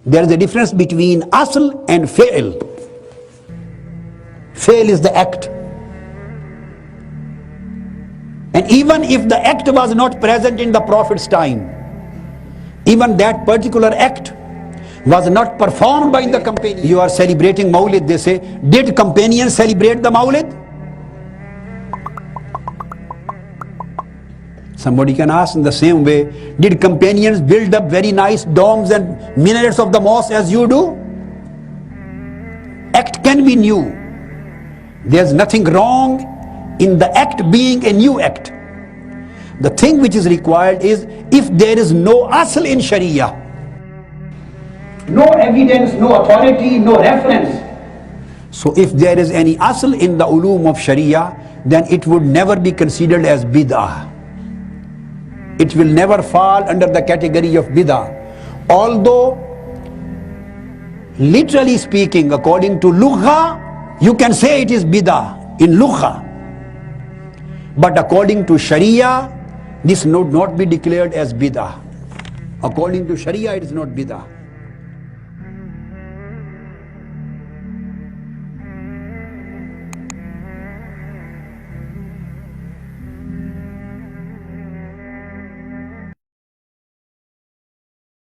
There is a difference between asl and fi'l. Fi'l is the act. And even if the act was not present in the Prophet's time, even that particular act was not performed by the companion. You are celebrating Mawlid, they say, did companions celebrate the Mawlid? Somebody can ask in the same way, did companions build up very nice domes and minarets of the mosque as you do? Act can be new. There's nothing wrong in the act being a new act. The thing which is required is if there is no asl in Sharia, no evidence, no authority, no reference. So if there is any asl in the ulum of Sharia, then it would never be considered as bid'ah. It will never fall under the category of bid'ah. Although, literally speaking, according to lugha, you can say it is bid'ah in lugha. But according to Sharia, this would not be declared as bid'ah. According to Sharia, it is not bid'ah.